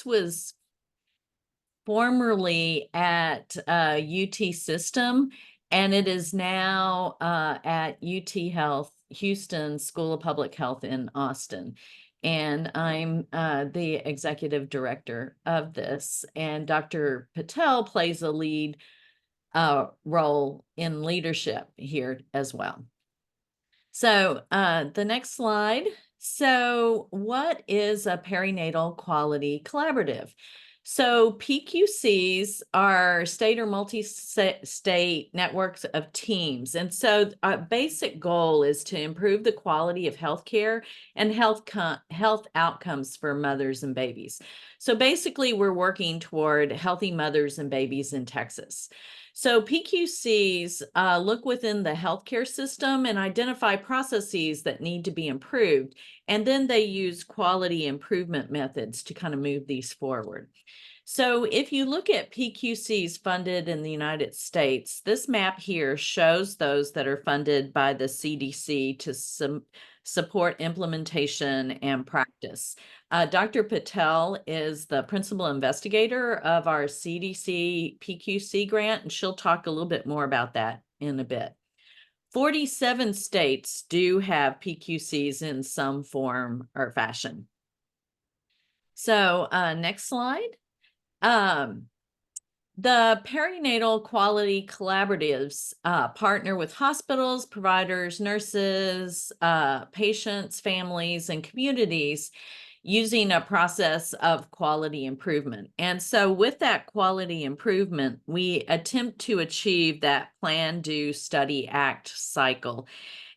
was formerly at UT System, and it is now at UTHealth, Houston School of Public Health in Austin. And I'm the executive director of this. And Dr. Patel plays a lead role in leadership here as well. So the next slide. So what is a perinatal quality collaborative? So PQCs are state or multi-state networks of teams. And so our basic goal is to improve the quality of healthcare and health outcomes for mothers and babies. So basically, we're working toward healthy mothers and babies in Texas. So PQCs look within the healthcare system and identify processes that need to be improved. And then they use quality improvement methods to kind of move these forward. So if you look at PQCs funded in the United States, this map here shows those that are funded by the CDC to support implementation and practice. Dr. Patel is the principal investigator of our CDC PQC grant, and she'll talk a little bit more about that in a bit. 47 states do have PQCs in some form or fashion. So next slide. The perinatal quality collaboratives partner with hospitals, providers, nurses, patients, families, and communities using a process of quality improvement. And so with that quality improvement, we attempt to achieve that plan, do, study, act cycle.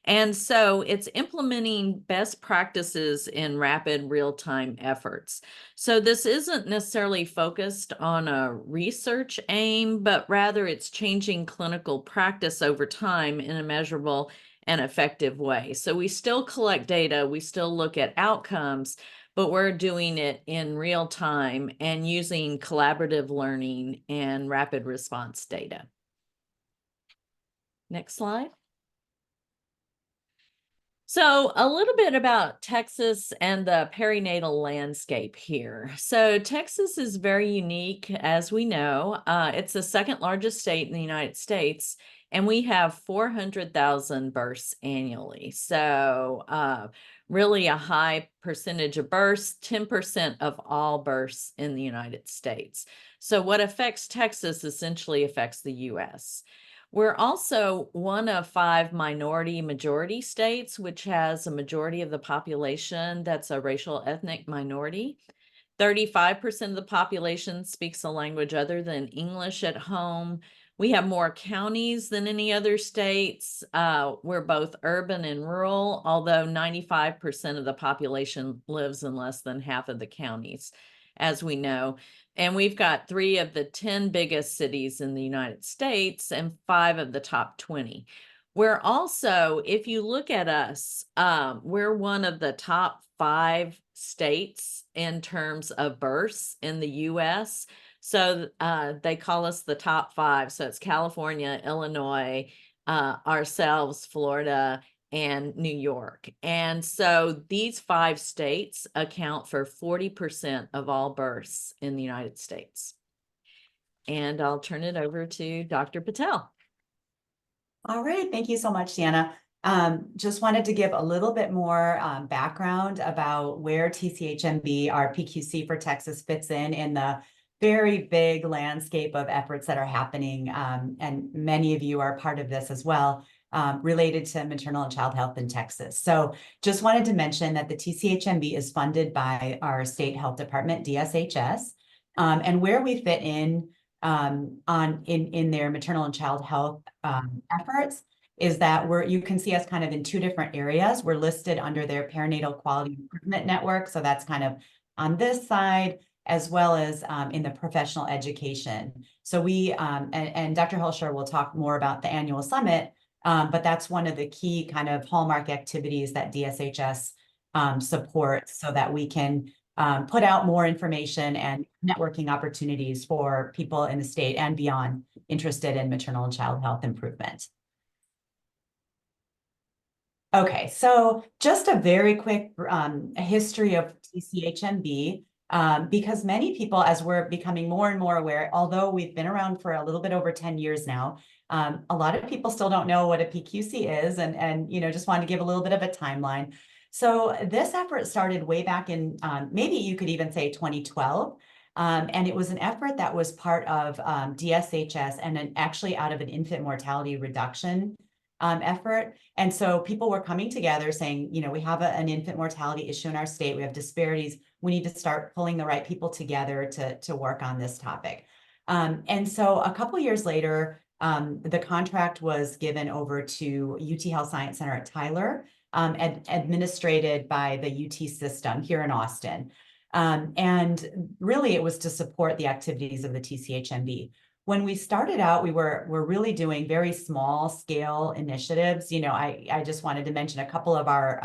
And so it's implementing best practices in rapid real-time efforts. So this isn't necessarily focused on a research aim, but rather it's changing clinical practice over time in a measurable and effective way. So we still collect data, we still look at outcomes, but we're doing it in real time and using collaborative learning and rapid response data. Next slide. So a little bit about Texas and the perinatal landscape here. So Texas is very unique, as we know. It's the second largest state in the United States, and we have 400,000 births annually. So really a high percentage of births, 10% of all births in the United States. So what affects Texas essentially affects the U.S. We're also one of 5 minority-majority states, which has a majority of the population that's a racial ethnic minority. 35% of the population speaks a language other than English at home. We have more counties than any other states. We're both urban and rural, although 95% of the population lives in less than half of the counties, as we know. And we've got 3 of the 10 biggest cities in the United States and 5 of the top 20. We're also, if you look at us, we're one of the top 5 states in terms of births in the U.S. So they call us the top 5. So it's California, Illinois, ourselves, Florida, and New York. And so these 5 states account for 40% of all births in the United States. And I'll turn it over to Dr. Patel. All right, thank you so much, Deanna. Just wanted to give a little bit more background about where TCHMB, our PQC for Texas, fits in the very big landscape of efforts that are happening, and many of you are part of this as well, related to maternal and child health in Texas. So just wanted to mention that the TCHMB is funded by our state health department, DSHS, and where we fit in their maternal and child health efforts is that you can see us kind of in 2 different areas. We're listed under their perinatal quality improvement network. So that's kind of on this side, as well as in the professional education. So we, and Dr. Hoelscher will talk more about the annual summit, but that's one of the key kind of hallmark activities that DSHS supports so that we can put out more information and networking opportunities for people in the state and beyond interested in maternal and child health improvement. Okay, so just a very quick history of TCHMB. because many people, as we're becoming more and more aware, although we've been around for a little bit over 10 years now, a lot of people still don't know what a PQC is, and just want to give a little bit of a timeline. So this effort started way back in maybe you could even say 2012. And it was an effort that was part of DSHS and actually out of an infant mortality reduction effort. And so people were coming together saying, we have an infant mortality issue in our state. We have disparities. We need to start pulling the right people together to work on this topic. And so a couple years later, the contract was given over to UTHealth Science Center at Tyler, administrated by the UT system here in Austin. And really it was to support the activities of the TCHMB. When we started out, we're really doing very small scale initiatives. I just wanted to mention a couple of our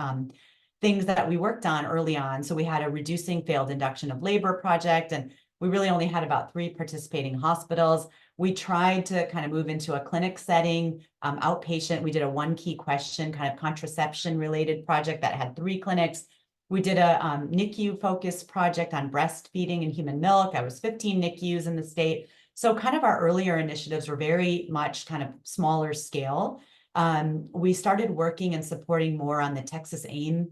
things that we worked on early on. So we had a reducing failed induction of labor project, and we really only had about 3 participating hospitals. We tried to kind of move into a clinic setting, outpatient. We did a 1 key question kind of contraception related project that had 3 clinics. We did a NICU focused project on breastfeeding and human milk. That was 15 NICUs in the state. So kind of our earlier initiatives were very much kind of smaller scale. We started working and supporting more on the Texas AIM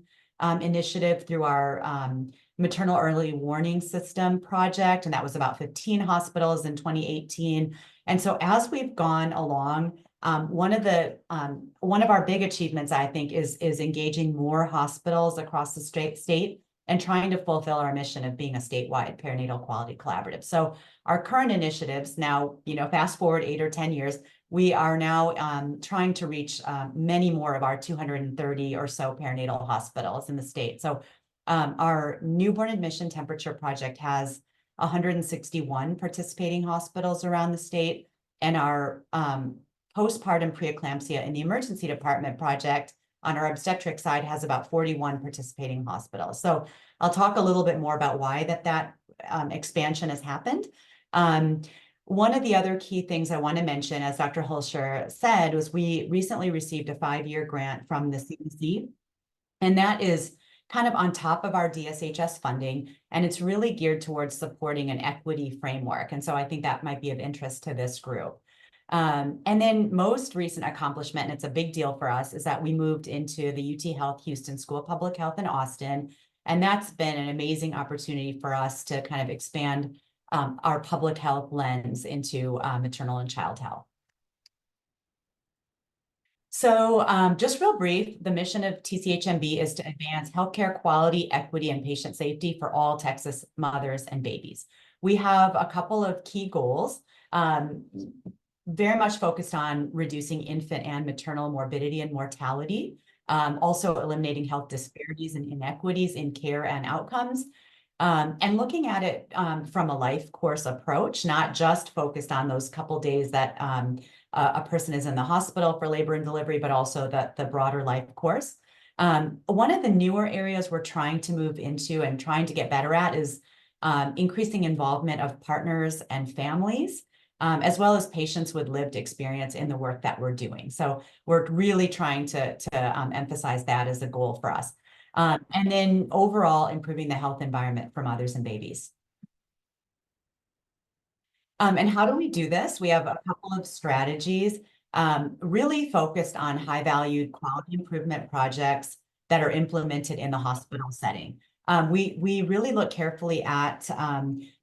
initiative through our maternal early warning system project, and that was about 15 hospitals in 2018. And so as we've gone along, one of our big achievements, I think, is engaging more hospitals across the state and trying to fulfill our mission of being a statewide perinatal quality collaborative. So our current initiatives now, fast forward 8 or 10 years, we are now trying to reach many more of our 230 or so perinatal hospitals in the state. So our newborn admission temperature project has 161 participating hospitals around the state, and our postpartum preeclampsia in the emergency department project on our obstetric side has about 41 participating hospitals. So I'll talk a little bit more about why that expansion has happened. One of the other key things I want to mention, as Dr. Hoelscher said, was we recently received a 5-year grant from the CDC, and that is kind of on top of our DSHS funding, and it's really geared towards supporting an equity framework. And so I think that might be of interest to this group. And then most recent accomplishment, and it's a big deal for us, is that we moved into the UTHealth Houston School of Public Health in Austin. And that's been an amazing opportunity for us to kind of expand our public health lens into maternal and child health. So just real brief, the mission of TCHMB is to advance healthcare quality, equity, and patient safety for all Texas mothers and babies. We have a couple of key goals. Very much focused on reducing infant and maternal morbidity and mortality, also eliminating health disparities and inequities in care and outcomes, and looking at it from a life course approach, not just focused on those couple days that a person is in the hospital for labor and delivery, but also the broader life course. One of the newer areas we're trying to move into and trying to get better at is increasing involvement of partners and families, as well as patients with lived experience in the work that we're doing. So we're really trying to emphasize that as a goal for us. And then overall, improving the health environment for mothers and babies. And how do we do this? We have a couple of strategies really focused on high-valued quality improvement projects that are implemented in the hospital setting. We really look carefully at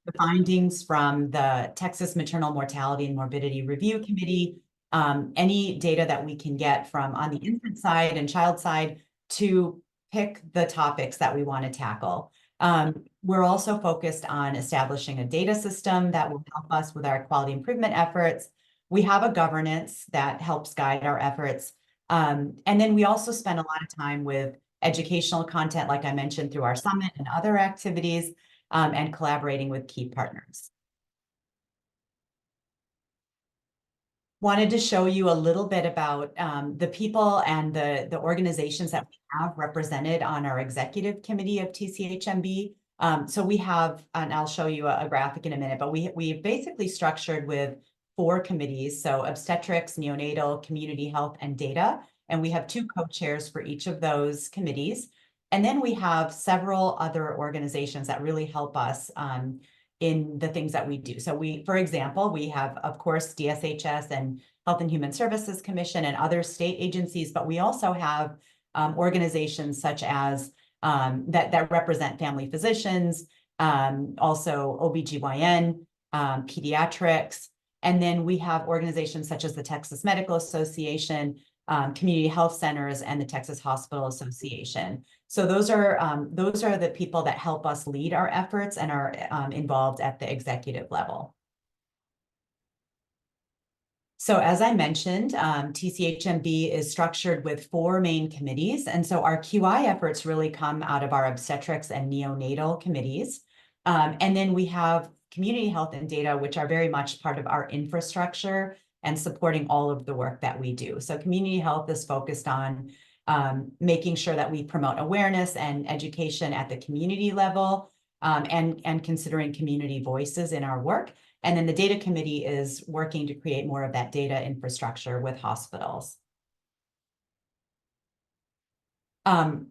the findings from the Texas Maternal Mortality and Morbidity Review Committee, any data that we can get from on the infant side and child side to pick the topics that we want to tackle. We're also focused on establishing a data system that will help us with our quality improvement efforts. We have a governance that helps guide our efforts. And then we also spend a lot of time with educational content, like I mentioned, through our summit and other activities, and collaborating with key partners. Wanted to show you a little bit about the people and the organizations that we have represented on our executive committee of TCHMB. So we have, and I'll show you a graphic in a minute, but we basically structured with 4 committees. So obstetrics, neonatal, community health, and data. And we have 2 co-chairs for each of those committees. And then we have several other organizations that really help us in the things that we do. So for example, we have, of course, DSHS and Health and Human Services Commission and other state agencies, but we also have organizations such as that represent family physicians, also OBGYN, pediatrics. And then we have organizations such as the Texas Medical Association, community health centers, and the Texas Hospital Association. So those are the people that help us lead our efforts and are involved at the executive level. So as I mentioned, TCHMB is structured with 4 main committees. And so our QI efforts really come out of our obstetrics and neonatal committees. And then we have community health and data, which are very much part of our infrastructure and supporting all of the work that we do. So community health is focused on making sure that we promote awareness and education at the community level, and considering community voices in our work. And then the data committee is working to create more of that data infrastructure with hospitals.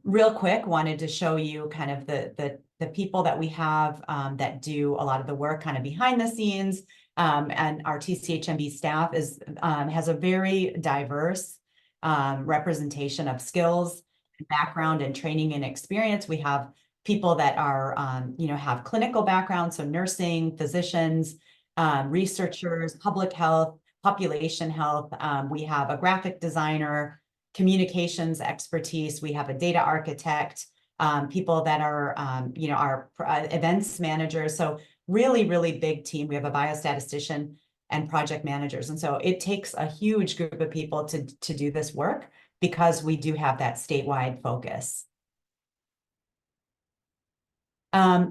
Real quick, wanted to show you kind of the people that we have that do a lot of the work kind of behind the scenes. And our TCHMB staff has a very diverse representation of skills, background, and training and experience. We have people that are, have clinical background, so nursing, physicians, researchers, public health, population health. We have a graphic designer, communications expertise. We have a data architect, people that are, our events managers. So really, really big team. We have a biostatistician and project managers. And so it takes a huge group of people to do this work because we do have that statewide focus.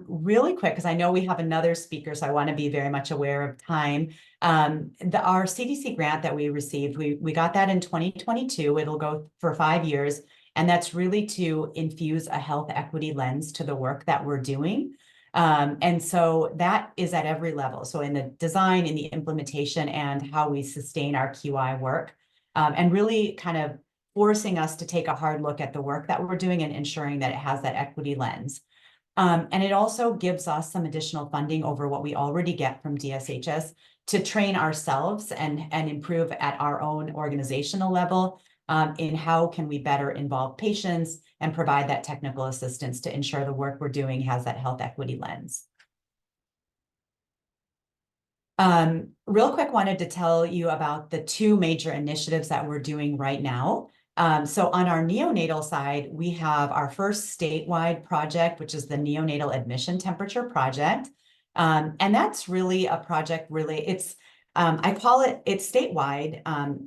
Really quick, because I know we have another speaker, so I want to be very much aware of time. Our CDC grant that we received, we got that in 2022. It'll go for 5 years, and that's really to infuse a health equity lens to the work that we're doing. And so that is at every level. So in the design, in the implementation, and how we sustain our QI work, and really kind of forcing us to take a hard look at the work that we're doing and ensuring that it has that equity lens. And it also gives us some additional funding over what we already get from DSHS to train ourselves and improve at our own organizational level in how can we better involve patients and provide that technical assistance to ensure the work we're doing has that health equity lens. Real quick, wanted to tell you about the 2 major initiatives that we're doing right now. So on our neonatal side, we have our first statewide project, which is the Neonatal Admission Temperature Project. And that's really a project, I call it's statewide.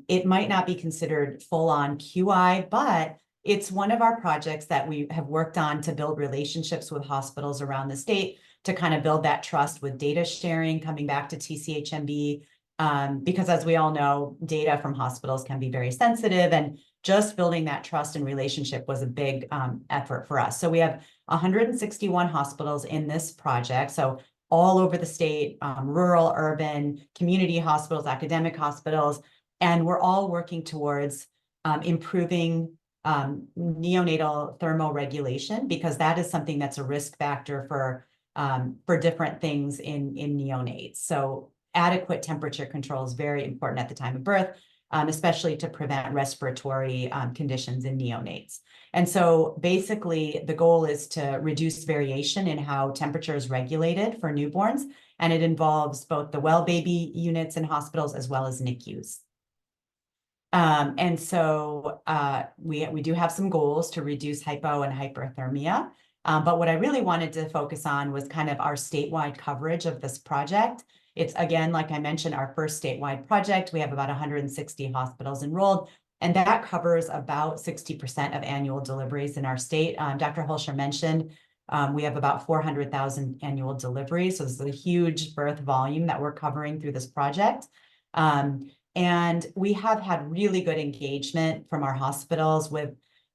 It might not be considered full-on QI, but it's one of our projects that we have worked on to build relationships with hospitals around the state to kind of build that trust with data sharing, coming back to TCHMB, because as we all know, data from hospitals can be very sensitive, and just building that trust and relationship was a big effort for us. So we have 161 hospitals in this project. So all over the state, rural, urban, community hospitals, academic hospitals, and we're all working towards improving neonatal thermoregulation, because that is something that's a risk factor for different things in neonates. So adequate temperature control is very important at the time of birth, especially to prevent respiratory conditions in neonates. And so basically the goal is to reduce variation in how temperature is regulated for newborns. And it involves both the well baby units in hospitals as well as NICUs. And so we do have some goals to reduce hypo and hyperthermia. But what I really wanted to focus on was kind of our statewide coverage of this project. It's, again, like I mentioned, our first statewide project. We have about 160 hospitals enrolled, and that covers about 60% of annual deliveries in our state. Dr. Hoelscher mentioned we have about 400,000 annual deliveries. So this is a huge birth volume that we're covering through this project. And we have had really good engagement from our hospitals with,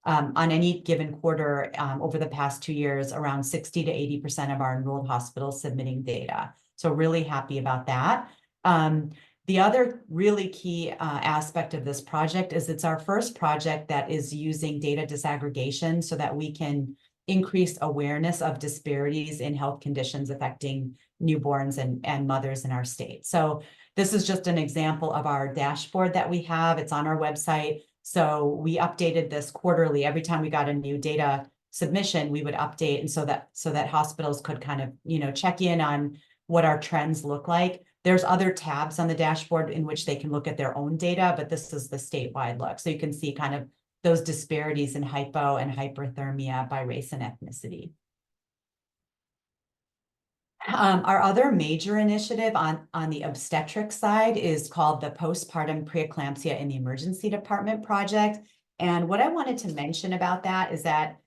on any given quarter over the past 2 years, around 60 to 80% of our enrolled hospitals submitting data. So really happy about that. The other really key aspect of this project is it's our first project that is using data disaggregation so that we can increased awareness of disparities in health conditions affecting newborns and mothers in our state. So this is just an example of our dashboard that we have. It's on our website. So we updated this quarterly. Every time we got a new data submission, we would update, and so that hospitals could kind of, you know, check in on what our trends look like. There's other tabs on the dashboard in which they can look at their own data, but this is the statewide look. So you can see kind of those disparities in hypo and hyperthermia by race and ethnicity. Our other major initiative on the obstetric side is called the Postpartum Preeclampsia in the Emergency Department project. And what I wanted to mention about that is that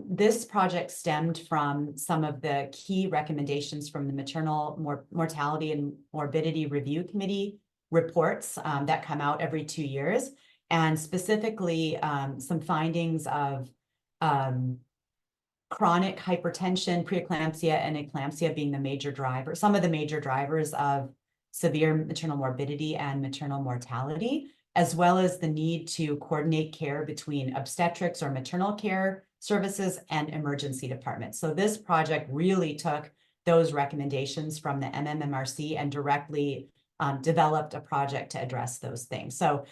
this project stemmed from some of the key recommendations from the Maternal Mortality and Morbidity Review Committee reports that come out every 2 years, and specifically some findings of chronic hypertension, preeclampsia, and eclampsia being the major driver, some of the major drivers of severe maternal morbidity and maternal mortality, as well as the need to coordinate care between obstetrics or maternal care services and emergency departments. So this project really took those recommendations from the MMMRC and directly developed a project to address those things. So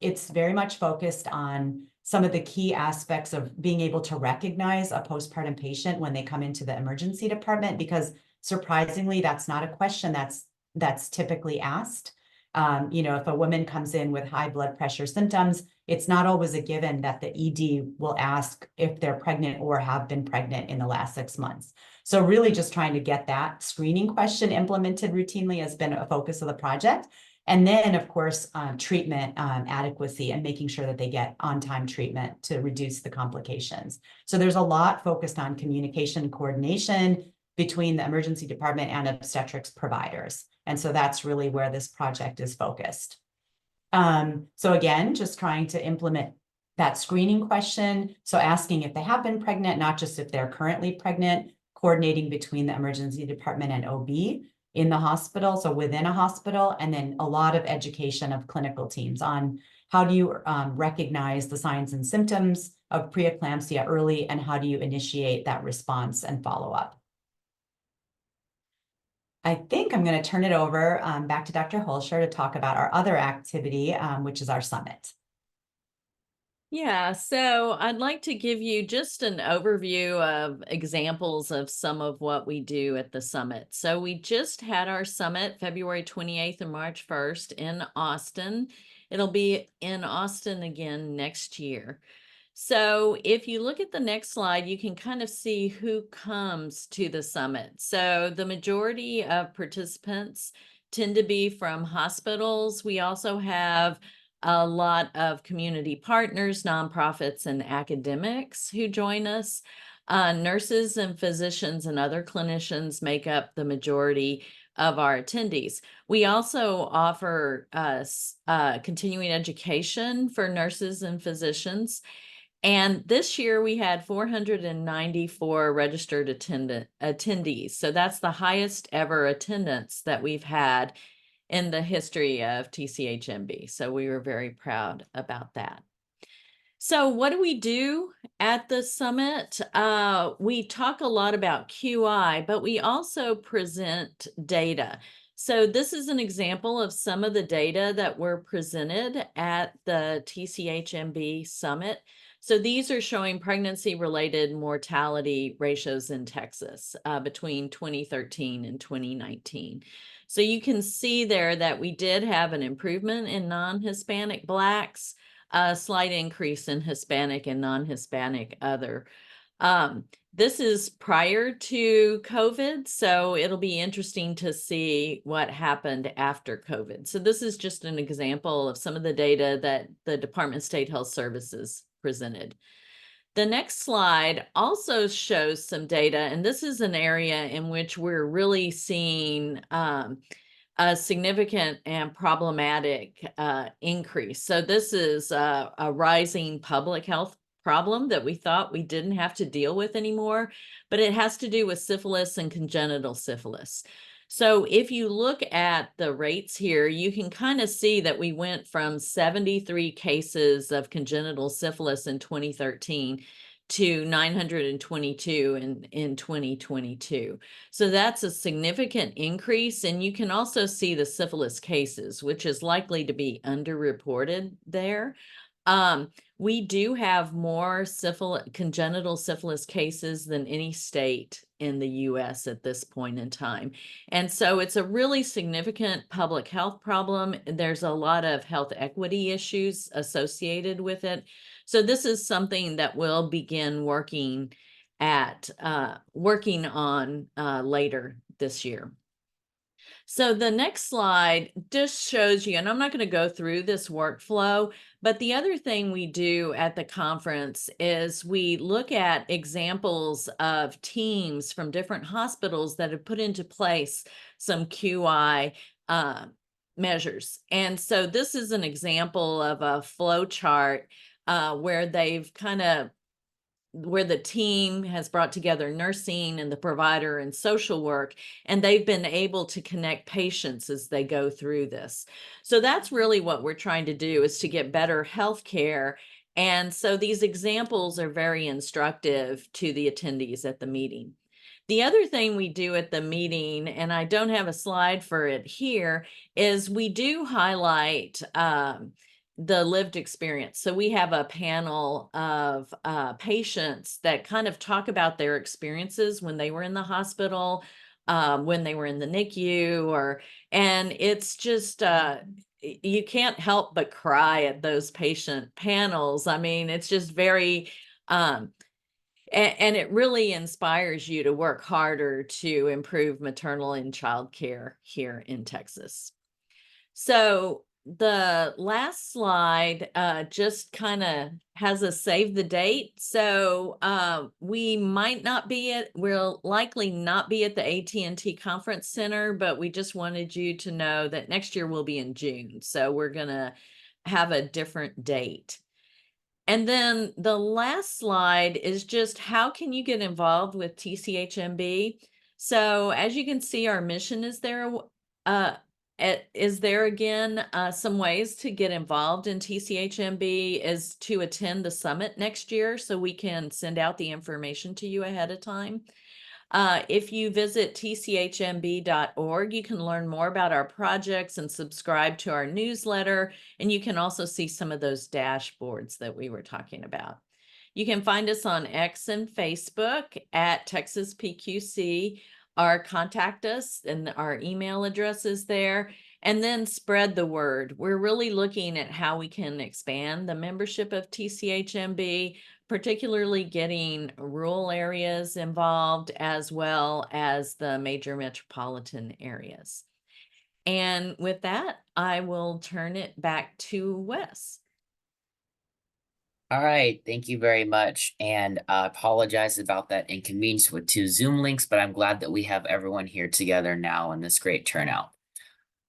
it's very much focused on some of the key aspects of being able to recognize a postpartum patient when they come into the emergency department, because surprisingly, that's not a question that's typically asked. You know, if a woman comes in with high blood pressure symptoms, it's not always a given that the ED will ask if they're pregnant or have been pregnant in the last 6 months. So really just trying to get that screening question implemented routinely has been a focus of the project. And then, of course, treatment adequacy and making sure that they get on-time treatment to reduce the complications. So there's a lot focused on communication coordination between the emergency department and obstetrics providers. And so that's really where this project is focused. So again, just trying to implement that screening question. So asking if they have been pregnant, not just if they're currently pregnant, coordinating between the emergency department and OB in the hospital, so within a hospital, and then a lot of education of clinical teams on how do you recognize the signs and symptoms of preeclampsia early, and how do you initiate that response and follow up. I think I'm going to turn it over back to Dr. Hoelscher to talk about our other activity, which is our summit. Yeah, so I'd like to give you just an overview of examples of some of what we do at the summit. So we just had our summit February 28th and March 1st in Austin. It'll be in Austin again next year. So if you look at the next slide, you can kind of see who comes to the summit. So the majority of participants tend to be from hospitals. We also have a lot of community partners, nonprofits, and academics who join us. Nurses and physicians and other clinicians make up the majority of our attendees. We also offer continuing education for nurses and physicians. And this year we had 494 registered attendees. So that's the highest ever attendance that we've had in the history of TCHMB. So we were very proud about that. So what do we do at the summit? We talk a lot about QI, but we also present data. So this is an example of some of the data that were presented at the TCHMB summit. So these are showing pregnancy-related mortality ratios in Texas between 2013 and 2019. So you can see there that we did have an improvement in non-Hispanic Blacks, a slight increase in Hispanic and non-Hispanic other. This is prior to COVID, so it'll be interesting to see what happened after COVID. So this is just an example of some of the data that the Department of State Health Services presented. The next slide also shows some data, and this is an area in which we're really seeing a significant and problematic increase. So this is a rising public health problem that we thought we didn't have to deal with anymore, but it has to do with syphilis and congenital syphilis. So if you look at the rates here, you can kind of see that we went from 73 cases of congenital syphilis in 2013 to 922 in 2022. So that's a significant increase. And you can also see the syphilis cases, which is likely to be underreported there. We do have more congenital syphilis cases than any state in the US at this point in time. And so it's a really significant public health problem. There's a lot of health equity issues associated with it. So this is something that we'll begin working on later this year. So the next slide just shows you, and I'm not going to go through this workflow, but the other thing we do at the conference is we look at examples of teams from different hospitals that have put into place some QI measures. And so this is an example of a flow chart where the team has brought together nursing and the provider and social work, and they've been able to connect patients as they go through this. So that's really what we're trying to do, is to get better health care. And so these examples are very instructive to the attendees at the meeting. The other thing we do at the meeting, and I don't have a slide for it here, is we do highlight the lived experience. So we have a panel of patients that kind of talk about their experiences when they were in the hospital, when they were in the NICU, and it's just, you can't help but cry at those patient panels. I mean, it's just very, and it really inspires you to work harder to improve maternal and child care here in Texas. So the last slide just kind of has a save the date. So we'll likely not be at the AT&T Conference Center, but we just wanted you to know that next year will be in June. So we're going to have a different date. And then the last slide is just how can you get involved with TCHMB? So as you can see, our mission is there. Again, some ways to get involved in TCHMB is to attend the summit next year, so we can send out the information to you ahead of time. If you visit tchmb.org, you can learn more about our projects and subscribe to our newsletter, and you can also see some of those dashboards that we were talking about. You can find us on X and Facebook at Texas PQC, or contact us, and our email address is there, and then spread the word. We're really looking at how we can expand the membership of TCHMB, particularly getting rural areas involved as well as the major metropolitan areas. And with that, I will turn it back to Wes. All right, thank you very much. And I apologize about that inconvenience with 2 Zoom links, but I'm glad that we have everyone here together now in this great turnout.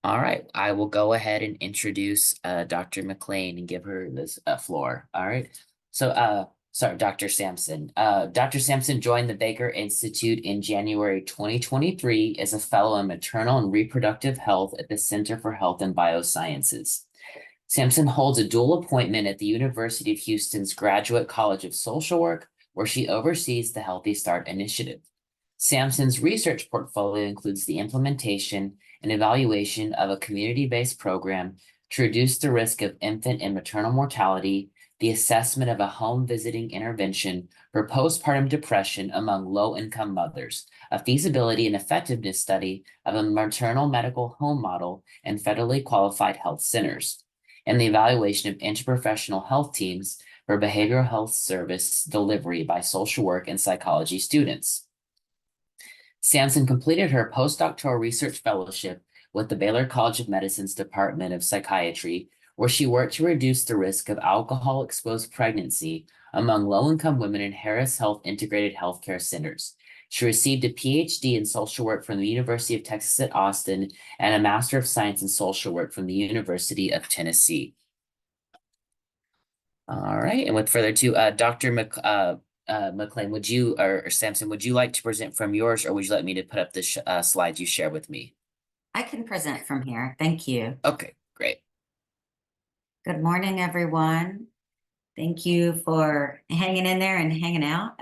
All right, I will go ahead and introduce Dr. McClain and give her this floor. All right, so sorry, Dr. Sampson. Dr. Sampson joined the Baker Institute in January 2023 as a fellow in maternal and reproductive health at the Center for Health and Biosciences. Sampson holds a dual appointment at the University of Houston's Graduate College of Social Work, where she oversees the Healthy Start Initiative. Sampson's research portfolio includes the implementation and evaluation of a community-based program to reduce the risk of infant and maternal mortality, the assessment of a home visiting intervention for postpartum depression among low-income mothers, a feasibility and effectiveness study of a maternal medical home model and federally qualified health centers, and the evaluation of interprofessional health teams for behavioral health service delivery by social work and psychology students. Sampson completed her postdoctoral research fellowship with the Baylor College of Medicine's Department of Psychiatry, where she worked to reduce the risk of alcohol-exposed pregnancy among low-income women in Harris Health Integrated Healthcare Centers. She received a PhD in social work from the University of Texas at Austin and a Master of Science in social work from the University of Tennessee. All right, and with further ado, Dr. McClain, would you, or Sampson, would you like to present from yours, or would you like me to put up the slides you share with me? I can present from here. Thank you. Okay, great. Good morning, everyone. Thank you for hanging in there and hanging out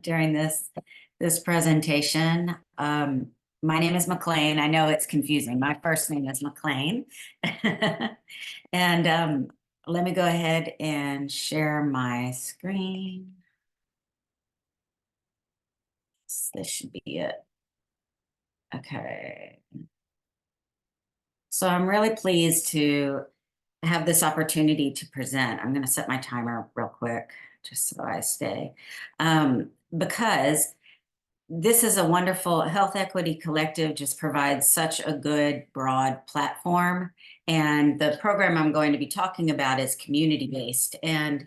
during this presentation. My name is McClain. I know it's confusing. My first name is McClain. And let me go ahead and share my screen. This should be it. Okay. So I'm really pleased to have this opportunity to present. I'm going to set my timer real quick just so I stay. Because this is a wonderful Health Equity Collective, just provides such a good broad platform. And the program I'm going to be talking about is community-based. And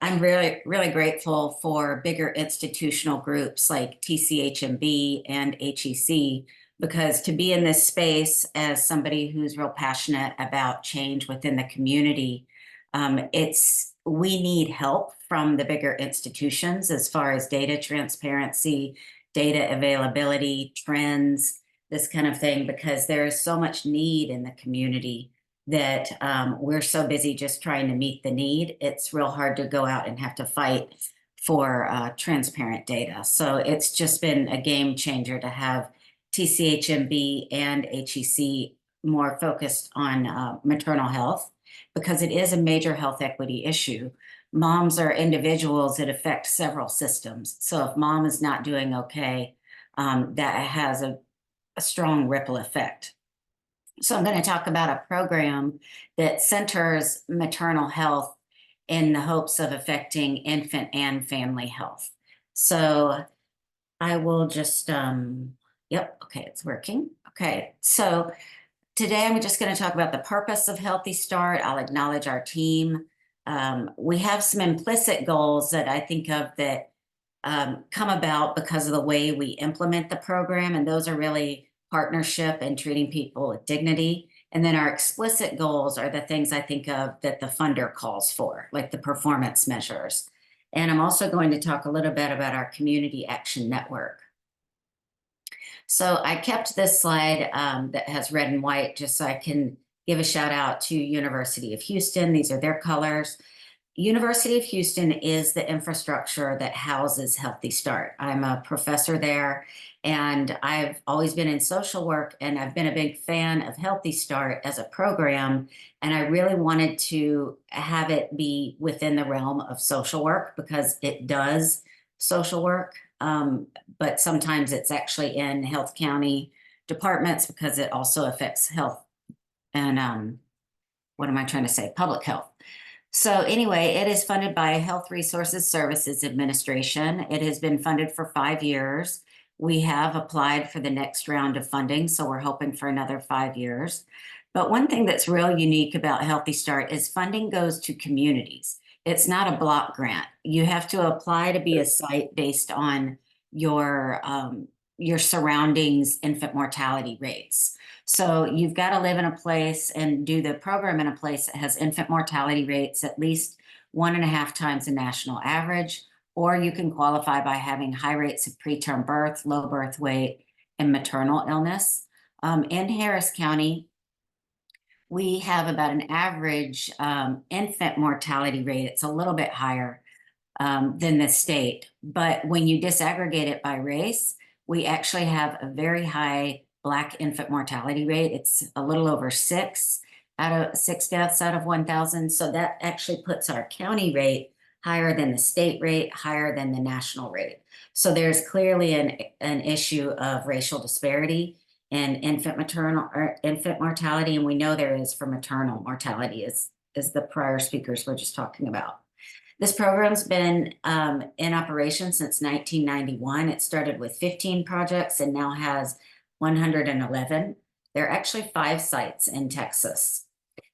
I'm really, really grateful for bigger institutional groups like TCHMB and HEC, because to be in this space as somebody who's real passionate about change within the community, we need help from the bigger institutions as far as data transparency, data availability, trends, this kind of thing, because there is so much need in the community that we're so busy just trying to meet the need. It's real hard to go out and have to fight for transparent data. So it's just been a game changer to have TCHMB and HEC more focused on maternal health, because it is a major health equity issue. Moms are individuals that affect several systems. So if mom is not doing okay, that has a strong ripple effect. So I'm going to talk about a program that centers maternal health in the hopes of affecting infant and family health. So I will just, yep, okay, it's working. Okay, so today I'm just going to talk about the purpose of Healthy Start. I'll acknowledge our team. We have some implicit goals that I think of that come about because of the way we implement the program, and those are really partnership and treating people with dignity. And then our explicit goals are the things I think of that the funder calls for, like the performance measures. And I'm also going to talk a little bit about our Community Action Network. So I kept this slide that has red and white just so I can give a shout out to University of Houston. These are their colors. University of Houston is the infrastructure that houses Healthy Start. I'm a professor there, and I've always been in social work, and I've been a big fan of Healthy Start as a program, and I really wanted to have it be within the realm of social work because it does social work, but sometimes it's actually in health county departments because it also affects health and what am I trying to say? Public health. So anyway, it is funded by Health Resources Services Administration. It has been funded for 5 years. We have applied for the next round of funding, so we're hoping for another 5 years. But one thing that's real unique about Healthy Start is funding goes to communities. It's not a block grant. You have to apply to be a site based on your surroundings infant mortality rates. So you've got to live in a place and do the program in a place that has infant mortality rates at least 1.5 times the national average, or you can qualify by having high rates of preterm birth, low birth weight, and maternal illness. In Harris County, we have about an average infant mortality rate. It's a little bit higher than the state, but when you disaggregate it by race, we actually have a very high Black infant mortality rate. It's a little over 6 deaths out of 1,000. So that actually puts our county rate higher than the state rate, higher than the national rate. So there's clearly an issue of racial disparity in infant mortality, and we know there is for maternal mortality, as the prior speakers were just talking about. This program's been in operation since 1991. It started with 15 projects and now has 111. There are actually 5 sites in Texas.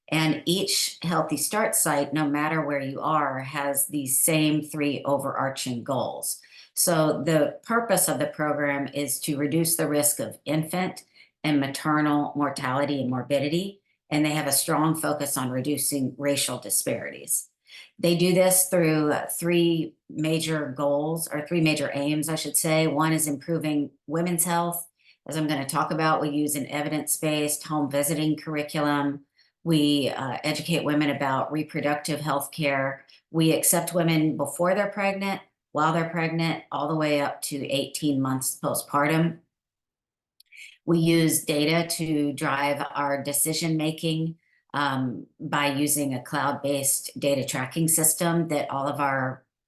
And each Healthy Start site, no matter where you are, has these same 3 overarching goals. So the purpose of the program is to reduce the risk of infant and maternal mortality and morbidity, and they have a strong focus on reducing racial disparities. They do this through 3 major goals, or 3 major aims, I should say. One is improving women's health. As I'm going to talk about, we use an evidence-based home visiting curriculum. We educate women about reproductive health care. We accept women before they're pregnant, while they're pregnant, all the way up to 18 months postpartum. We use data to drive our decision-making by using a cloud-based data tracking system that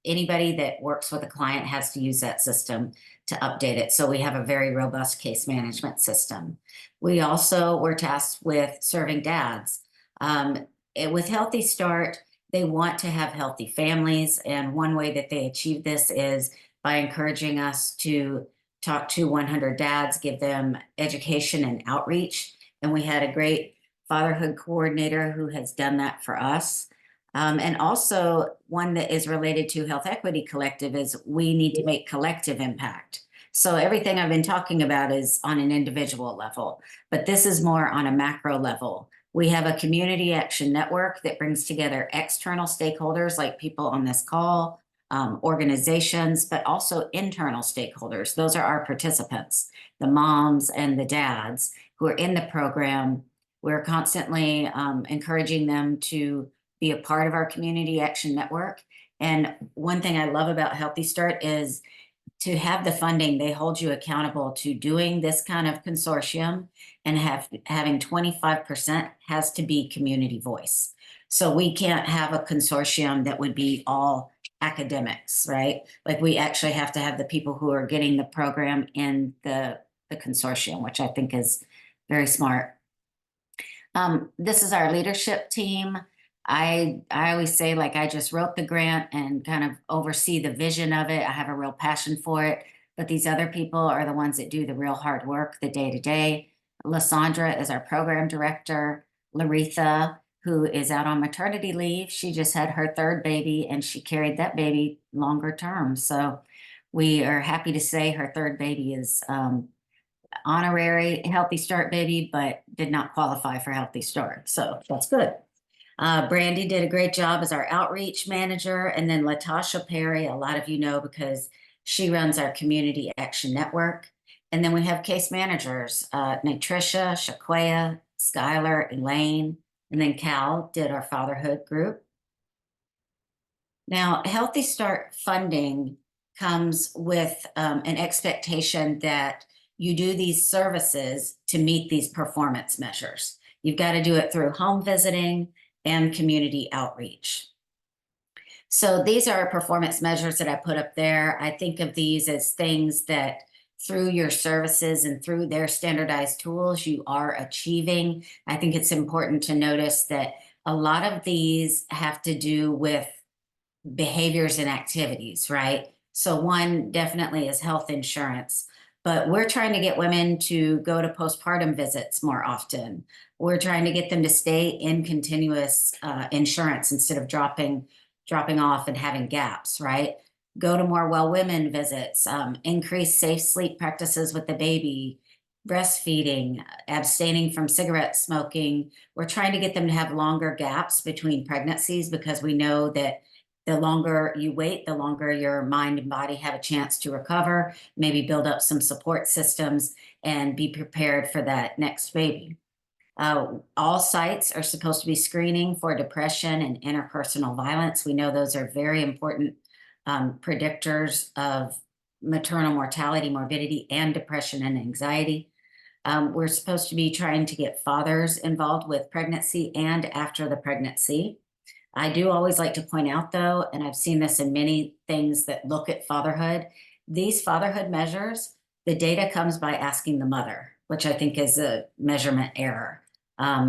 anybody that works with a client has to use that system to update it. So we have a very robust case management system. We also were tasked with serving dads. With Healthy Start, they want to have healthy families. And one way that they achieve this is by encouraging us to talk to 100 dads, give them education and outreach. And we had a great fatherhood coordinator who has done that for us. And also one that is related to Health Equity Collective is we need to make collective impact. So everything I've been talking about is on an individual level, but this is more on a macro level. We have a community action network that brings together external stakeholders like people on this call, organizations, but also internal stakeholders. Those are our participants, the moms and the dads who are in the program. We're constantly encouraging them to be a part of our community action network. And one thing I love about Healthy Start is to have the funding, they hold you accountable to doing this kind of consortium, and having 25% has to be community voice. So we can't have a consortium that would be all academics, right? Like we actually have to have the people who are getting the program in the consortium, which I think is very smart. This is our leadership team. I always say, like, I just wrote the grant and kind of oversee the vision of it. I have a real passion for it, but these other people are the ones that do the real hard work, the day-to-day. Lysandra is our program director. Laretha, who is out on maternity leave, she just had her third baby and she carried that baby longer term. So we are happy to say her third baby is honorary Healthy Start baby, but did not qualify for Healthy Start. So that's good. Brandy did a great job as our outreach manager. And then Latasha Perry, a lot of you know because she runs our community action network. And then we have case managers, Natricia, Shaquaya, Skylar, Elaine, and then Cal did our fatherhood group. Now, Healthy Start funding comes with an expectation that you do these services to meet these performance measures. You've got to do it through home visiting and community outreach. So these are performance measures that I put up there. I think of these as things that through your services and through their standardized tools, you are achieving. I think it's important to notice that a lot of these have to do with behaviors and activities, right? So one definitely is health insurance, but we're trying to get women to go to postpartum visits more often. We're trying to get them to stay in continuous insurance instead of dropping off and having gaps, right? Go to more well women visits, increase safe sleep practices with the baby, breastfeeding, abstaining from cigarette smoking. We're trying to get them to have longer gaps between pregnancies because we know that the longer you wait, the longer your mind and body have a chance to recover, maybe build up some support systems and be prepared for that next baby. All sites are supposed to be screening for depression and interpersonal violence. We know those are very important predictors of maternal mortality, morbidity, and depression and anxiety. We're supposed to be trying to get fathers involved with pregnancy and after the pregnancy. I do always like to point out, though, and I've seen this in many things that look at fatherhood, these fatherhood measures, the data comes by asking the mother, which I think is a measurement error.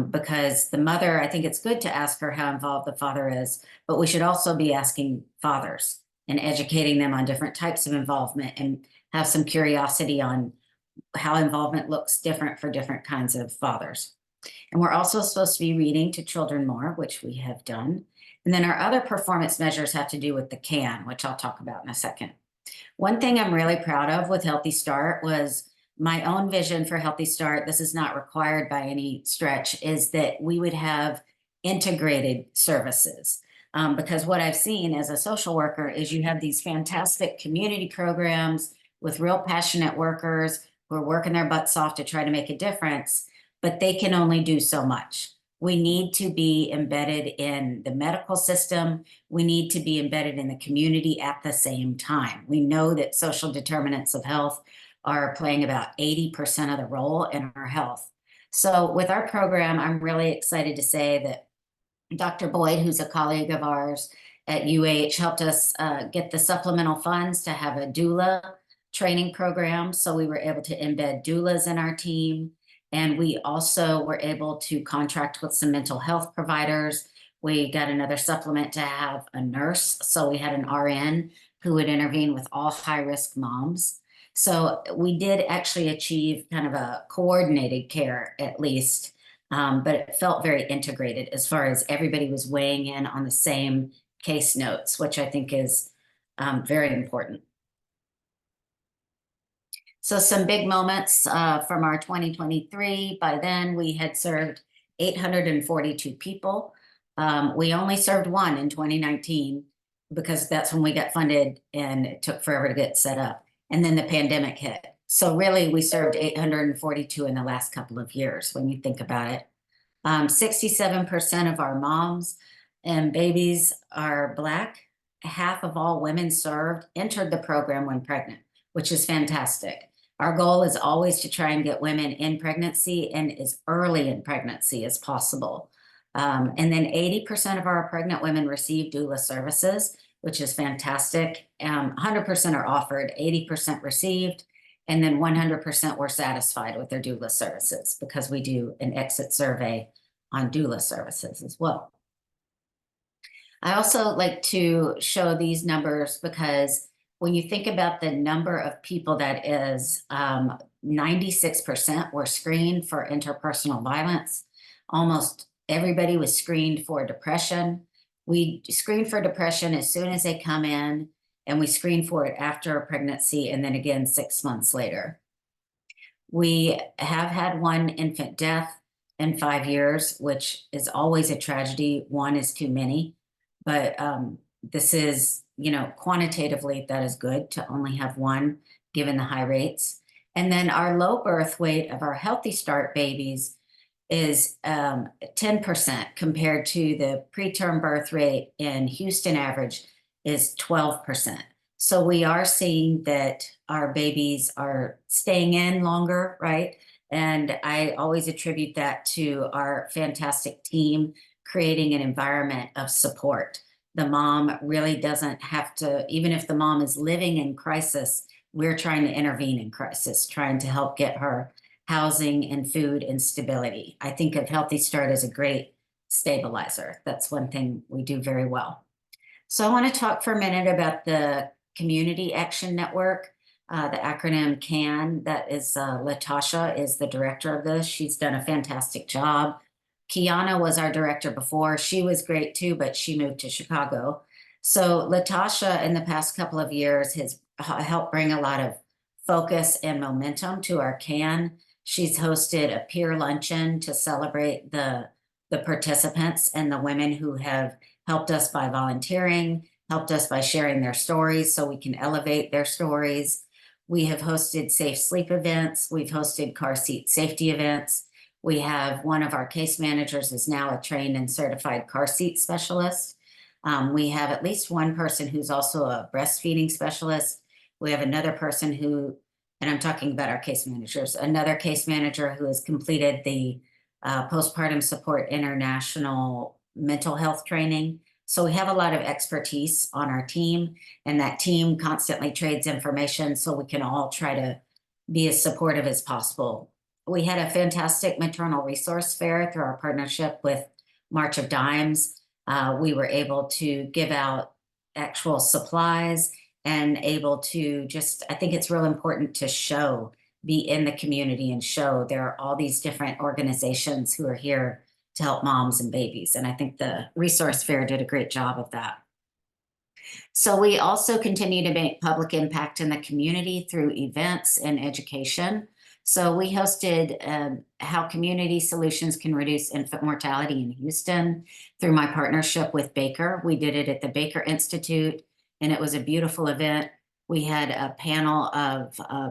Because the mother, I think it's good to ask her how involved the father is, but we should also be asking fathers and educating them on different types of involvement and have some curiosity on how involvement looks different for different kinds of fathers. And we're also supposed to be reading to children more, which we have done. And then our other performance measures have to do with the CAN, which I'll talk about in a second. One thing I'm really proud of with Healthy Start was my own vision for Healthy Start. This is not required by any stretch, is that we would have integrated services. Because what I've seen as a social worker is you have these fantastic community programs with real passionate workers who are working their butts off to try to make a difference, but they can only do so much. We need to be embedded in the medical system. We need to be embedded in the community at the same time. We know that social determinants of health are playing about 80% of the role in our health. So with our program, I'm really excited to say that Dr. Boyd, who's a colleague of ours at helped us get the supplemental funds to have a doula training program. So we were able to embed doulas in our team. And we also were able to contract with some mental health providers. We got another supplement to have a nurse. So we had an RN who would intervene with all high-risk moms. So we did actually achieve kind of a coordinated care, at least, but it felt very integrated as far as everybody was weighing in on the same case notes, which I think is very important. So some big moments from our 2023. By then, we had served 842 people. We only served one in 2019 because that's when we got funded and it took forever to get set up. And then the pandemic hit. So really, we served 842 in the last couple of years when you think about it. 67% of our moms and babies are Black. Half of all women served entered the program when pregnant, which is fantastic. Our goal is always to try and get women in pregnancy and as early in pregnancy as possible. And then 80% of our pregnant women receive doula services, which is fantastic. 100% are offered, 80% received, and then 100% were satisfied with their doula services because we do an exit survey on doula services as well. I also like to show these numbers because when you think about the number of people that is 96% were screened for interpersonal violence. Almost everybody was screened for depression. We screen for depression as soon as they come in, and we screen for it after a pregnancy and then again 6 months later. We have had one infant death in 5 years, which is always a tragedy. One is too many, but this is, quantitatively, that is good to only have one given the high rates. And then our low birth weight of our Healthy Start babies is 10% compared to the preterm birth rate in Houston average is 12%. So we are seeing that our babies are staying in longer, right? And I always attribute that to our fantastic team creating an environment of support. The mom really doesn't have to, even if the mom is living in crisis, we're trying to intervene in crisis, trying to help get her housing and food and stability. I think of Healthy Start as a great stabilizer. That's one thing we do very well. So I want to talk for a minute about the Community Action Network, the acronym CAN. That is Latasha is the director of this. She's done a fantastic job. Kiana was our director before. She was great too, but she moved to Chicago. So Latasha in the past couple of years has helped bring a lot of focus and momentum to our CAN. She's hosted a peer luncheon to celebrate the participants and the women who have helped us by volunteering, helped us by sharing their stories so we can elevate their stories. We have hosted safe sleep events. We've hosted car seat safety events. We have one of our case managers is now a trained and certified car seat specialist. We have at least one person who's also a breastfeeding specialist. We have another person who, and I'm talking about our case managers, another case manager who has completed the Postpartum Support International mental health training. So we have a lot of expertise on our team, and that team constantly trades information so we can all try to be as supportive as possible. We had a fantastic maternal resource fair through our partnership with March of Dimes. We were able to give out actual supplies and able to I think it's real important to be in the community and show there are all these different organizations who are here to help moms and babies. And I think the resource fair did a great job of that. So we also continue to make public impact in the community through events and education. So we hosted how community solutions can reduce infant mortality in Houston through my partnership with Baker. We did it at the Baker Institute, and it was a beautiful event. We had a panel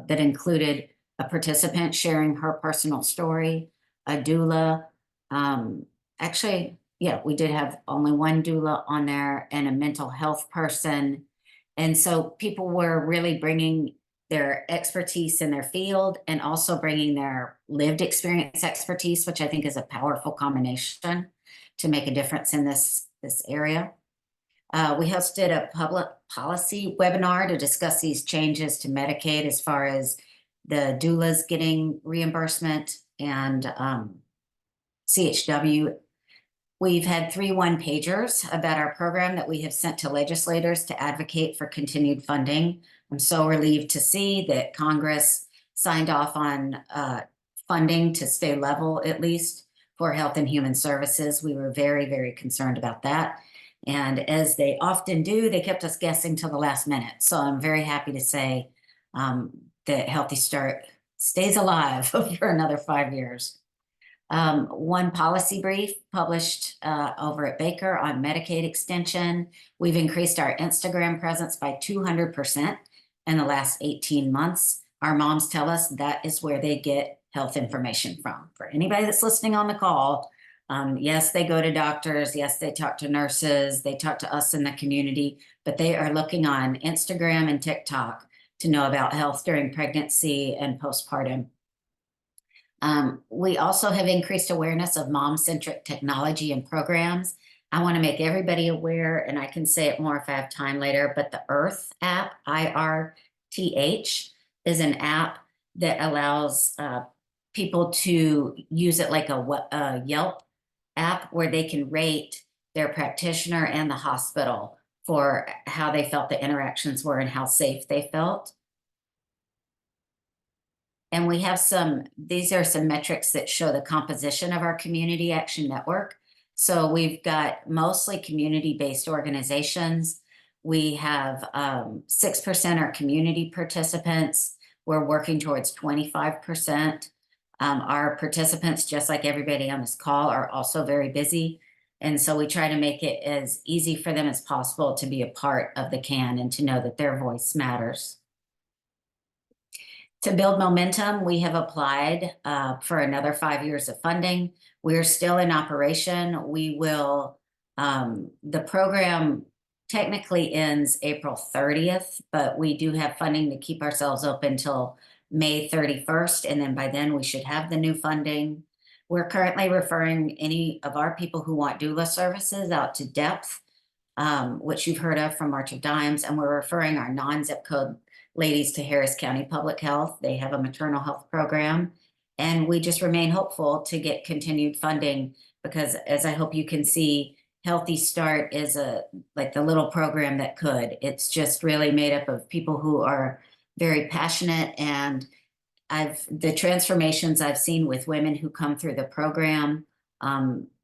that included a participant sharing her personal story, a doula, actually, yeah, we did have only one doula on there and a mental health person. And so people were really bringing their expertise in their field and also bringing their lived experience expertise, which I think is a powerful combination to make a difference in this area. We hosted a public policy webinar to discuss these changes to Medicaid as far as the doulas getting reimbursement and CHW. We've had 3 one-pagers about our program that we have sent to legislators to advocate for continued funding. I'm so relieved to see that Congress signed off on funding to stay level, at least for Health and Human Services. We were very, very concerned about that. And as they often do, they kept us guessing till the last minute. So I'm very happy to say that Healthy Start stays alive for another 5 years. One policy brief published over at Baker on Medicaid extension. We've increased our Instagram presence by 200% in the last 18 months. Our moms tell us that is where they get health information from. For anybody that's listening on the call, yes, they go to doctors. Yes, they talk to nurses. They talk to us in the community, but they are looking on Instagram and TikTok to know about health during pregnancy and postpartum. We also have increased awareness of mom-centric technology and programs. I want to make everybody aware, and I can say it more if I have time later, but the Earth app, IRTH, is an app that allows people to use it like a Yelp app where they can rate their practitioner and the hospital for how they felt the interactions were and how safe they felt. And we have these are some metrics that show the composition of our community action network. So we've got mostly community-based organizations. We have 6% are community participants. We're working towards 25%. Our participants, just like everybody on this call, are also very busy. And so we try to make it as easy for them as possible to be a part of the CAN and to know that their voice matters. To build momentum, we have applied for another 5 years of funding. We're still in operation. We will, the program technically ends April 30th, but we do have funding to keep ourselves open till May 31st. And then by then we should have the new funding. We're currently referring any of our people who want doula services out to Depth, which you've heard of from March of Dimes. And we're referring our non-zip code ladies to Harris County Public Health. They have a maternal health program. And we just remain hopeful to get continued funding because, as I hope you can see, Healthy Start is like the little program that could. It's just really made up of people who are very passionate, and the transformations I've seen with women who come through the program,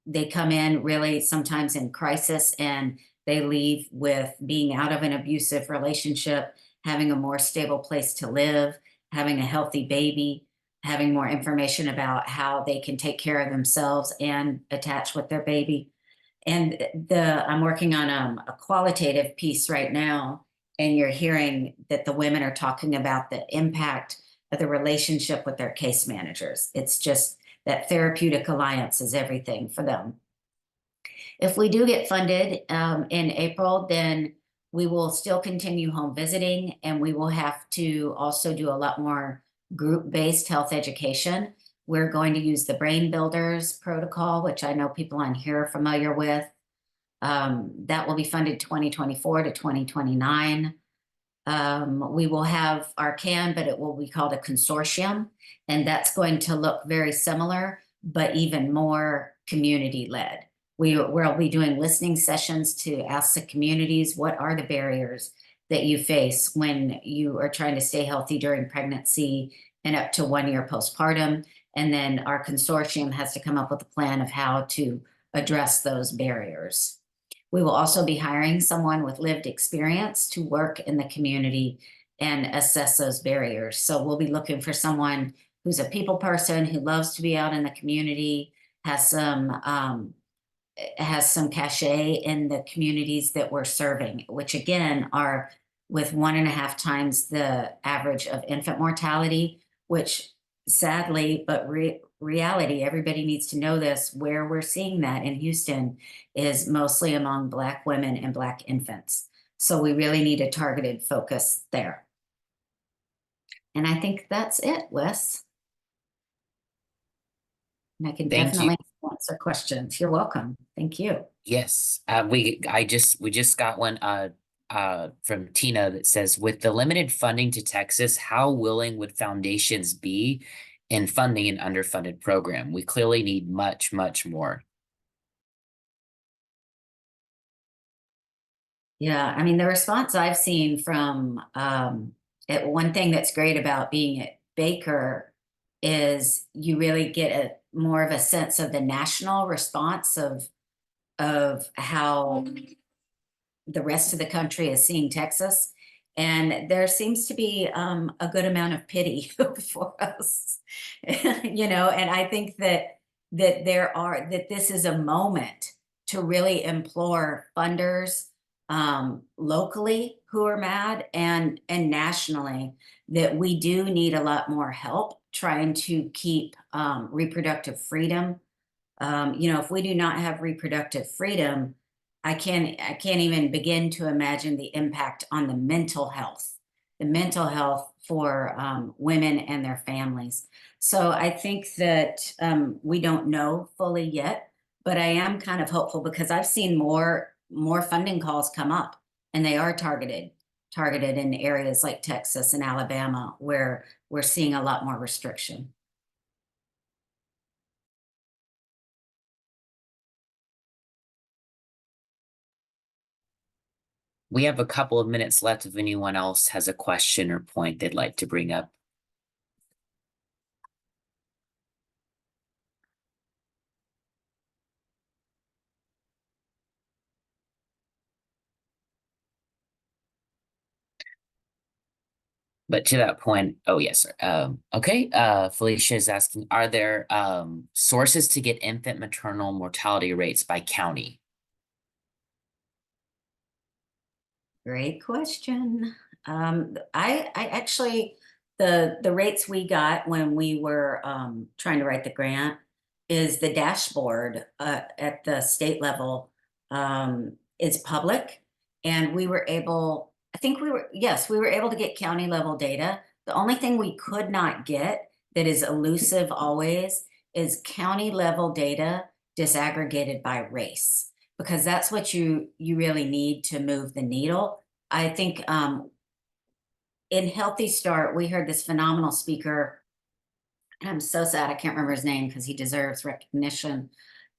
they come in really sometimes in crisis and they leave with being out of an abusive relationship, having a more stable place to live, having a healthy baby, having more information about how they can take care of themselves and attach with their baby. And I'm working on a qualitative piece right now, and you're hearing that the women are talking about the impact of the relationship with their case managers. It's just that therapeutic alliance is everything for them. If we do get funded in April, then we will still continue home visiting, and we will have to also do a lot more group-based health education. We're going to use the Brain Builders protocol, which I know people on here are familiar with. That will be funded 2024 to 2029. We will have our CAN, but it will be called a consortium, and that's going to look very similar, but even more community-led. We'll be doing listening sessions to ask the communities, what are the barriers that you face when you are trying to stay healthy during pregnancy and up to 1 year postpartum? And then our consortium has to come up with a plan of how to address those barriers. We will also be hiring someone with lived experience to work in the community and assess those barriers. So we'll be looking for someone who's a people person, who loves to be out in the community, has some cachet in the communities that we're serving, which again are with 1.5 times the average of infant mortality, which sadly, but reality, everybody needs to know this, where we're seeing that in Houston is mostly among Black women and Black infants. So we really need a targeted focus there. And I think that's it, Wes. And I can Thank you. definitely answer questions. You're welcome. Thank you. Yes, we just got one from Tina that says, with the limited funding to Texas, how willing would foundations be in funding an underfunded program? We clearly need much, much more. Yeah, I mean, the response I've seen from one thing that's great about being at Baker is you really get a more of a sense of the national response of how the rest of the country is seeing Texas. And there seems to be a good amount of pity for us, you know, and I think that this is a moment to really implore funders locally who are mad and nationally that we do need a lot more help trying to keep reproductive freedom. You know, if we do not have reproductive freedom, I can't even begin to imagine the impact on the mental health for women and their families. So I think that we don't know fully yet, but I am kind of hopeful because I've seen more funding calls come up, and they are targeted in areas like Texas and Alabama where we're seeing a lot more restriction. We have a couple of minutes left if anyone else has a question or point they'd like to bring up. But to that point, oh yes, okay. Felicia is asking, are there sources to get infant maternal mortality rates by county? Great question. I actually, the rates we got when we were trying to write the grant is the dashboard at the state level is public, and we were able, I think we were able to get county level data. The only thing we could not get that is elusive always is county level data disaggregated by race, because that's what you really need to move the needle. I think in Healthy Start, we heard this phenomenal speaker, and I'm so sad I can't remember his name because he deserves recognition,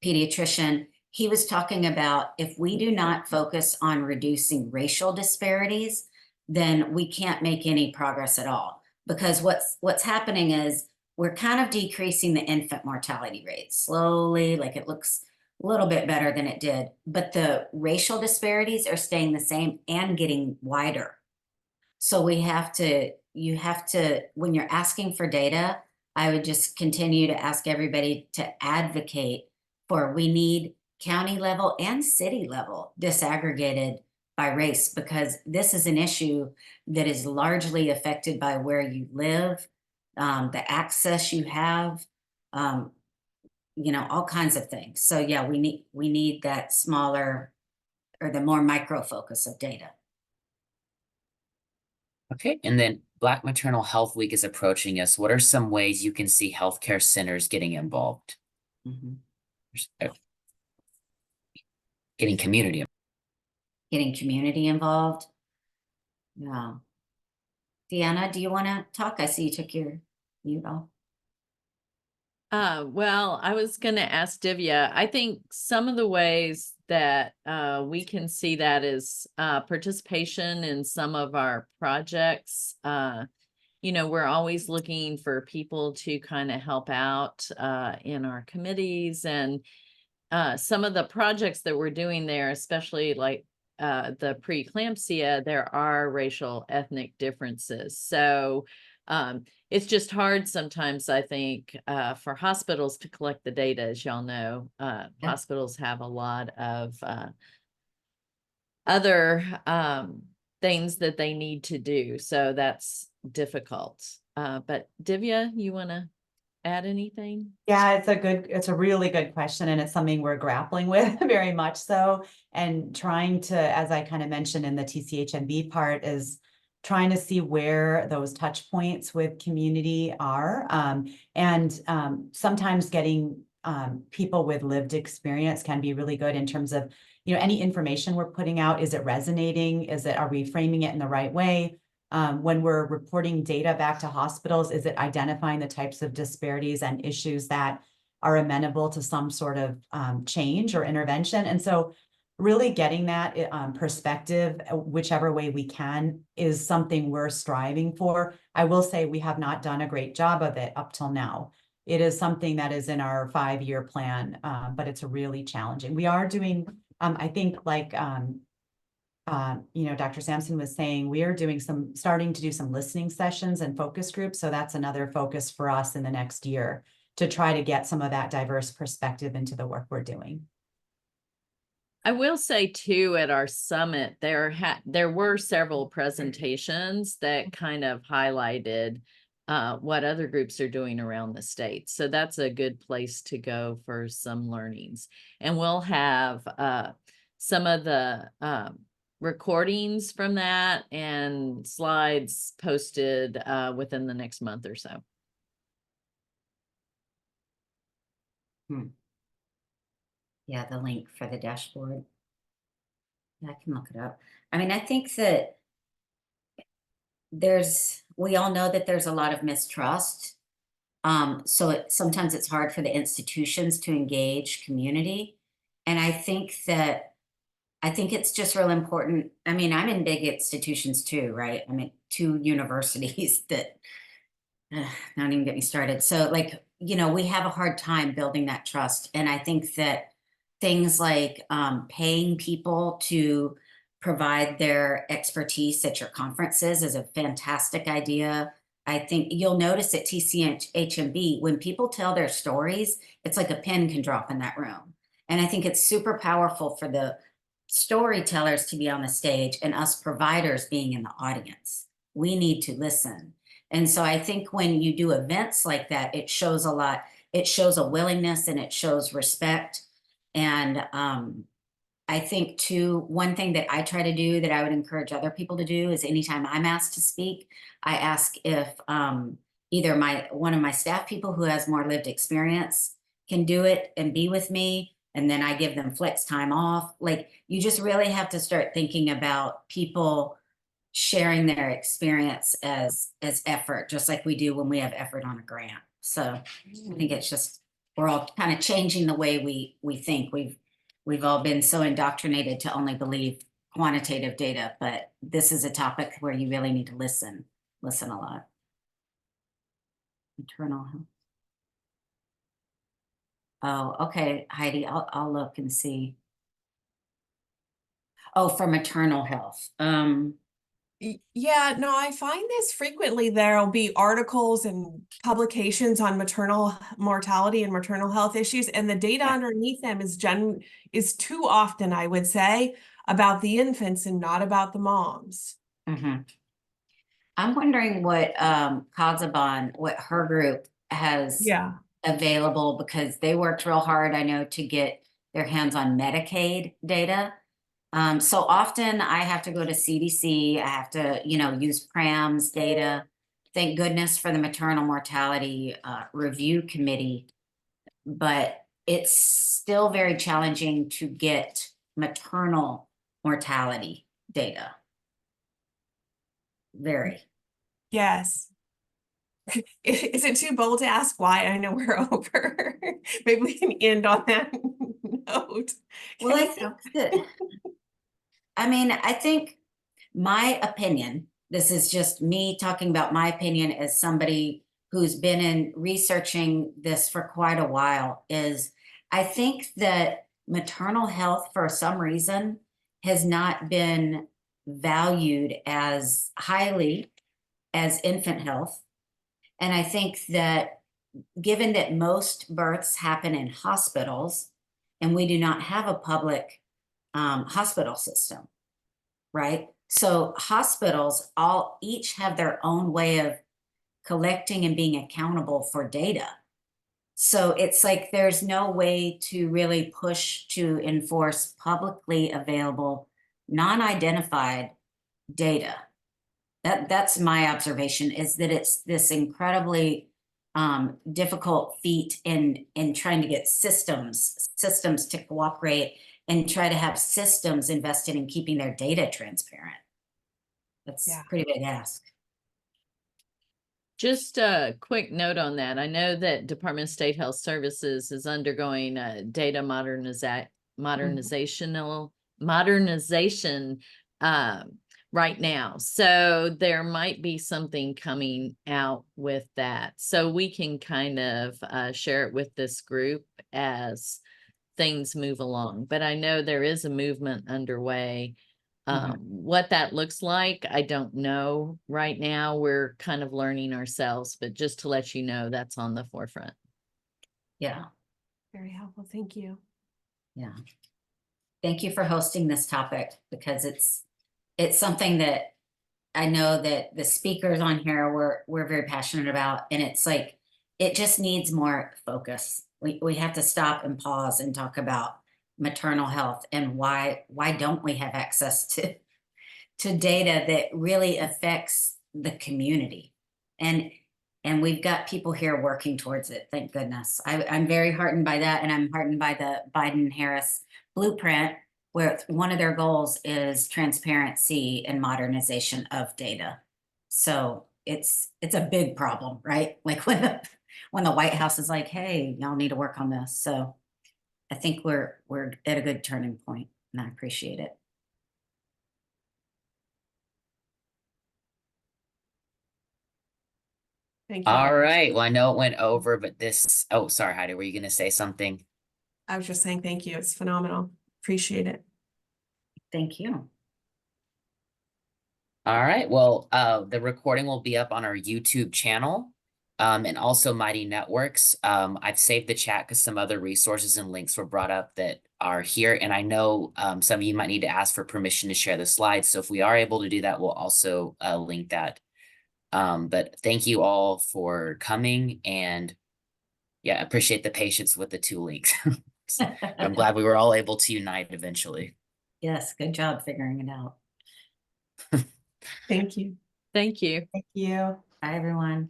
pediatrician. He was talking about if we do not focus on reducing racial disparities, then we can't make any progress at all. Because what's happening is we're kind of decreasing the infant mortality rate slowly, like it looks a little bit better than it did, but the racial disparities are staying the same and getting wider. So you have to, when you're asking for data, I would just continue to ask everybody to advocate for, we need county level and city level disaggregated by race, because this is an issue that is largely affected by where you live, the access you have, you know, all kinds of things. So yeah, we need that smaller or the more micro focus of data. Okay, and then Black Maternal Health Week is approaching us. What are some ways you can see healthcare centers getting involved? Mm-hmm. Getting community. Getting community involved. Yeah. Deanna, do you want to talk? I see you took your mute off. Well, I was going to ask Divya, I think some of the ways that we can see that is participation in some of our projects. You know, we're always looking for people to kind of help out in our committees, and some of the projects that we're doing there, especially like the preeclampsia, there are racial ethnic differences. So it's just hard sometimes, I think, for hospitals to collect the data. As y'all know, hospitals have a lot of other things that they need to do. So that's difficult. But Divya, you want to? add anything? Yeah, it's a really good question, and it's something we're grappling with very much so. And trying to, as I kind of mentioned in the TCHMB part, is trying to see where those touch points with community are. Sometimes getting people with lived experience can be really good in terms of, any information we're putting out. Is it resonating? Are we framing it in the right way? When we're reporting data back to hospitals, is it identifying the types of disparities and issues that are amenable to some sort of change or intervention? And so really getting that perspective, whichever way we can, is something we're striving for. I will say we have not done a great job of it up till now. It is something that is in our 5-year plan, but it's really challenging. We are doing, I think, like Dr. Sampson was saying, we are starting to do some listening sessions and focus groups. So that's another focus for us in the next year, to try to get some of that diverse perspective into the work we're doing. I will say too, at our summit, there were several presentations that kind of highlighted what other groups are doing around the state. So that's a good place to go for some learnings. And we'll have some of the recordings from that and slides posted within the next month or so. Yeah, the link for the dashboard. I can look it up. I mean, I think that we all know that there's a lot of mistrust. So sometimes it's hard for the institutions to engage community. And I think it's just real important. I mean, I'm in big institutions too, right? I'm at 2 universities that, don't even get me started. So like, we have a hard time building that trust. And I think that things like paying people to provide their expertise at your conferences is a fantastic idea. I think you'll notice at TCHMB, when people tell their stories, it's like a pin can drop in that room. And I think it's super powerful for the storytellers to be on the stage and us providers being in the audience. We need to listen. And so I think when you do events like that, it shows a lot. It shows a willingness and it shows respect. And I think too, one thing that I try to do that I would encourage other people to do is anytime I'm asked to speak, I ask if either one of my staff people who has more lived experience can do it and be with me, and then I give them flex time off. Like, you just really have to start thinking about people sharing their experience as effort, just like we do when we have effort on a grant. So I think it's just, we're all kind of changing the way we think. We've all been so indoctrinated to only believe quantitative data, but this is a topic where you really need to listen a lot. Maternal health. Oh, okay, Heidi, I'll look and see. Oh, for maternal health. Yeah, no, I find this frequently. There'll be articles and publications on maternal mortality and maternal health issues, and the data underneath them is too often, I would say, about the infants and not about the moms. I'm wondering what Kazabon, what her group has available, because they worked real hard, I know, to get their hands on Medicaid data. So often I have to go to CDC, I have to, use PRAM's data. Thank goodness for the maternal mortality review committee, but it's still very challenging to get maternal mortality data. Very. Yes. Is it too bold to ask why? I know we're over. Maybe we can end on that note. Well, I think that, I think my opinion, this is just me talking about my opinion as somebody who's been in researching this for quite a while, is I think that maternal health, for some reason, has not been valued as highly as infant health. And I think that given that most births happen in hospitals and we do not have a public hospital system, right? So hospitals each have their own way of collecting and being accountable for data. So it's like there's no way to really push to enforce publicly available, non-identified data. That's my observation, is that it's this incredibly difficult feat in trying to get systems to cooperate and try to have systems invested in keeping their data transparent. That's Yeah. a pretty big ask. Just a quick note on that. I know that Department of State Health Services is undergoing a data modernization right now. So there might be something coming out with that. So we can kind of share it with this group as things move along. But I know there is a movement underway. What that looks like, I don't know right now. We're kind of learning ourselves, but just to let you know, that's on the forefront. Yeah. Very helpful. Thank you. Yeah. Thank you for hosting this topic, because it's something that I know that the speakers on here we're very passionate about, and it's like it just needs more focus. We have to stop and pause and talk about maternal health and why don't we have access to data that really affects the community, and we've got people here working towards it. Thank goodness. I'm very heartened by that, and I'm heartened by the Biden-Harris blueprint, where one of their goals is transparency and modernization of data. So it's a big problem, right? Like when the White House is like, hey, y'all need to work on this. So I think we're at a good turning point, and I appreciate it. Thank you. All right. Well, I know it went over, but this, oh, sorry, Heidi, were you going to say something? I was just saying thank you. It's phenomenal. Appreciate it. Thank you. All right. Well, the recording will be up on our YouTube channel, and also Mighty Networks. I've saved the chat because some other resources and links were brought up that are here. And I know some of you might need to ask for permission to share the slides. So if we are able to do that, we'll also link that. But thank you all for coming, and yeah, appreciate the patience with the 2 links. I'm glad we were all able to unite eventually. Yes, good job figuring it out. Thank you. Thank you. Thank you. Bye, everyone.